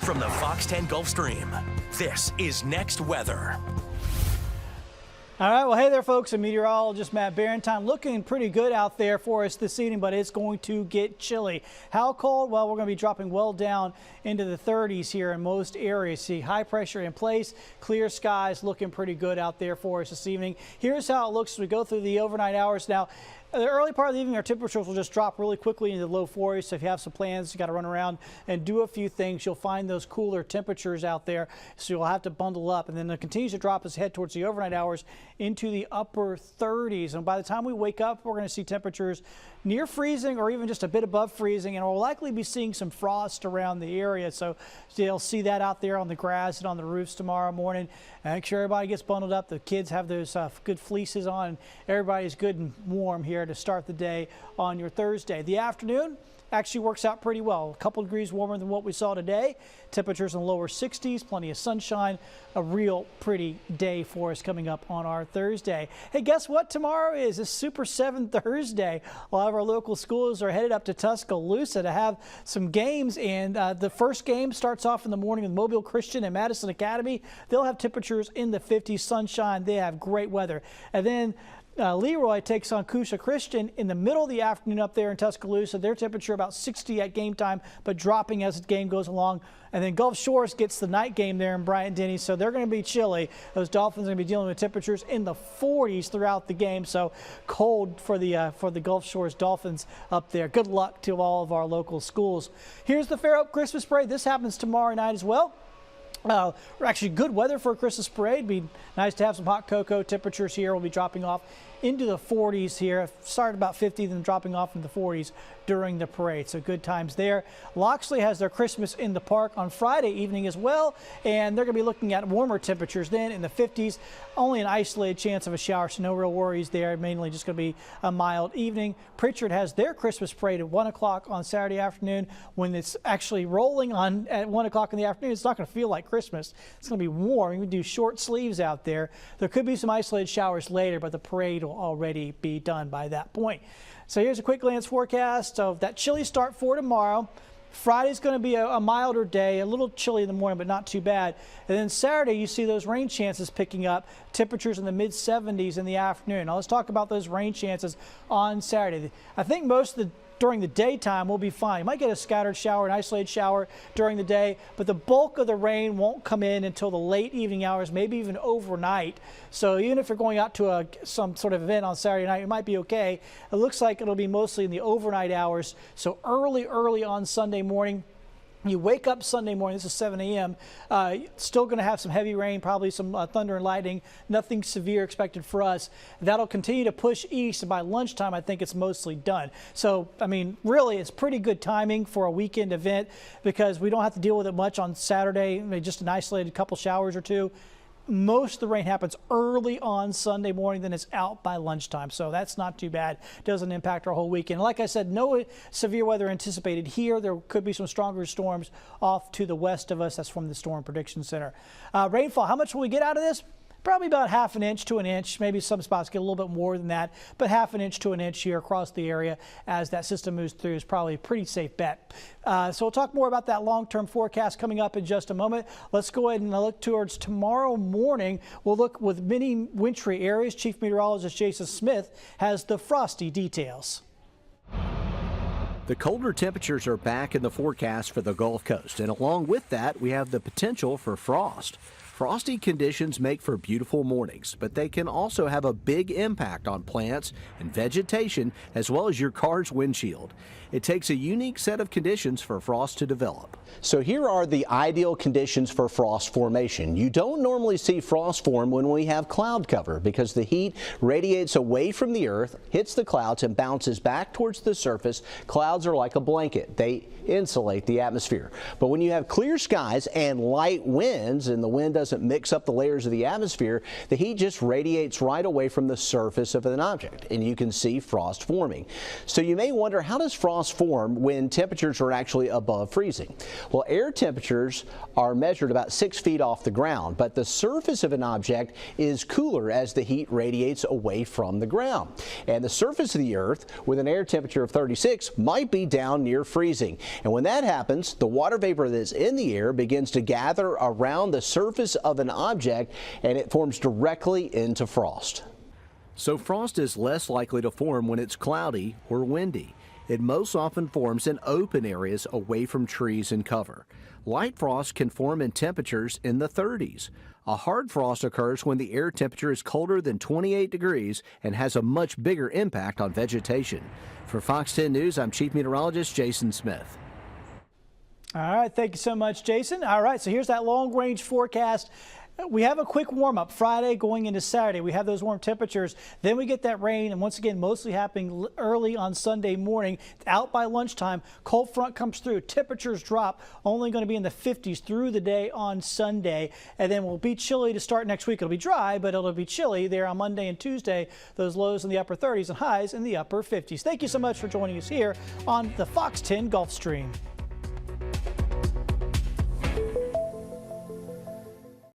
From the Fox 10 Gulf Stream, this is Next Weather. All right, well, hey there, folks. I'm meteorologist Matt Barentine. Looking pretty good out there for us this evening, but it's going to get chilly. How cold? Well, we're going to be dropping well down into the 30s here in most areas. See, high pressure in place, clear skies, looking pretty good out there for us this evening. Here's how it looks as we go through the overnight hours. Now, the early part of the evening, our temperatures will just drop really quickly into the low 40s. So if you have some plans, you got to run around and do a few things. You'll find those cooler temperatures out there, so you'll have to bundle up. And then it continues to drop as we head towards the overnight hours into the upper 30s. And by the time we wake up, we're going to see temperatures near freezing or even just a bit above freezing, and we'll likely be seeing some frost around the area. So you'll see that out there on the grass and on the roofs tomorrow morning. Make sure everybody gets bundled up. The kids have those good fleeces on. Everybody's good and warm here to start the day on your Thursday. The afternoon actually works out pretty well. A couple degrees warmer than what we saw today. Temperatures in the lower 60s, plenty of sunshine. A real pretty day for us coming up on our Thursday. Hey, guess what tomorrow is? It's Super 7 Thursday. A lot of our local schools are headed up to Tuscaloosa to have some games, and the first game starts off in the morning with Mobile Christian and Madison Academy. They'll have temperatures in the 50s, sunshine. They have great weather. And then Leroy takes on Coosa Christian in the middle of the afternoon up there in Tuscaloosa. Their temperature about 60 at game time, but dropping as the game goes along. And then Gulf Shores gets the night game there in Bryant-Denny, so they're going to be chilly. Those Dolphins are going to be dealing with temperatures in the 40s throughout the game, so cold for the Gulf Shores Dolphins up there. Good luck to all of our local schools. Here's the Fairhope Christmas Parade. This happens tomorrow night as well. Actually good weather for a Christmas parade. Be nice to have some hot cocoa. Temperatures here will be dropping off into the 40s here. Started about 50, then dropping off in the 40s during the parade. So good times there. Loxley has their Christmas in the Park on Friday evening as well, and they're going to be looking at warmer temperatures then in the 50s. Only an isolated chance of a shower, so no real worries there. Mainly just going to be a mild evening. Pritchard has their Christmas parade at 1 o'clock on Saturday afternoon. When it's actually rolling on at 1 o'clock in the afternoon, it's not going to feel like Christmas. It's going to be warm. You can do short sleeves out there. There could be some isolated showers later, but the parade will already be done by that point. So here's a quick glance forecast of that chilly start for tomorrow. Friday's going to be a milder day, a little chilly in the morning, but not too bad. And then Saturday, you see those rain chances picking up, temperatures in the mid-70s in the afternoon. Now let's talk about those rain chances on Saturday. I think most of the during the daytime we'll be fine. You might get a scattered shower, an isolated shower during the day, but the bulk of the rain won't come in until the late evening hours, maybe even overnight. So even if you're going out to some sort of event on Saturday night, it might be okay. It looks like it'll be mostly in the overnight hours. So early on Sunday morning. You wake up Sunday morning, this is 7 a.m., still going to have some heavy rain, probably some thunder and lightning, nothing severe expected for us. That'll continue to push east, and by lunchtime, I think it's mostly done. So, I mean, really, it's pretty good timing for a weekend event because we don't have to deal with it much on Saturday, just an isolated couple showers or two. Most of the rain happens early on Sunday morning, then it's out by lunchtime. So that's not too bad. Doesn't impact our whole weekend. Like I said, no severe weather anticipated here. There could be some stronger storms off to the west of us. That's from the Storm Prediction Center. Rainfall, how much will we get out of this? Probably about half an inch to an inch. Maybe some spots get a little bit more than that, but half an inch to an inch here across the area as that system moves through is probably a pretty safe bet. So we'll talk more about that long-term forecast coming up in just a moment. Let's go ahead and look towards tomorrow morning. We'll look with many wintry areas. Chief Meteorologist Jason Smith has the frosty details. The colder temperatures are back in the forecast for the Gulf Coast, and along with that, we have the potential for frost. Frosty conditions make for beautiful mornings, but they can also have a big impact on plants and vegetation as well as your car's windshield. It takes a unique set of conditions for frost to develop. So here are the ideal conditions for frost formation. You don't normally see frost form when we have cloud cover because the heat radiates away from the earth, hits the clouds, and bounces back towards the surface. Clouds are like a blanket. They insulate the atmosphere. But when you have clear skies and light winds and the wind doesn't doesn't mix up the layers of the atmosphere, the heat just radiates right away from the surface of an object, and you can see frost forming. So you may wonder, how does frost form when temperatures are actually above freezing? Well, air temperatures are measured about 6 feet off the ground, but the surface of an object is cooler as the heat radiates away from the ground. And the surface of the Earth with an air temperature of 36 might be down near freezing. And when that happens, the water vapor that's in the air begins to gather around the surface of an object, and it forms directly into frost. So frost is less likely to form when it's cloudy or windy. It most often forms in open areas away from trees and cover. Light frost can form in temperatures in the 30s. A hard frost occurs when the air temperature is colder than 28 degrees and has a much bigger impact on vegetation. For Fox 10 News, I'm Chief Meteorologist Jason Smith. All right, thank you so much, Jason. All right, so here's that long-range forecast. We have a quick warm-up Friday going into Saturday. We have those warm temperatures. Then we get that rain, and once again, mostly happening early on Sunday morning. Out by lunchtime, cold front comes through. Temperatures drop, only going to be in the 50s through the day on Sunday. And then we'll be chilly to start next week. It'll be dry, but it'll be chilly there on Monday and Tuesday. Those lows in the upper 30s and highs in the upper 50s. Thank you so much for joining us here on the Fox 10 Gulf Stream.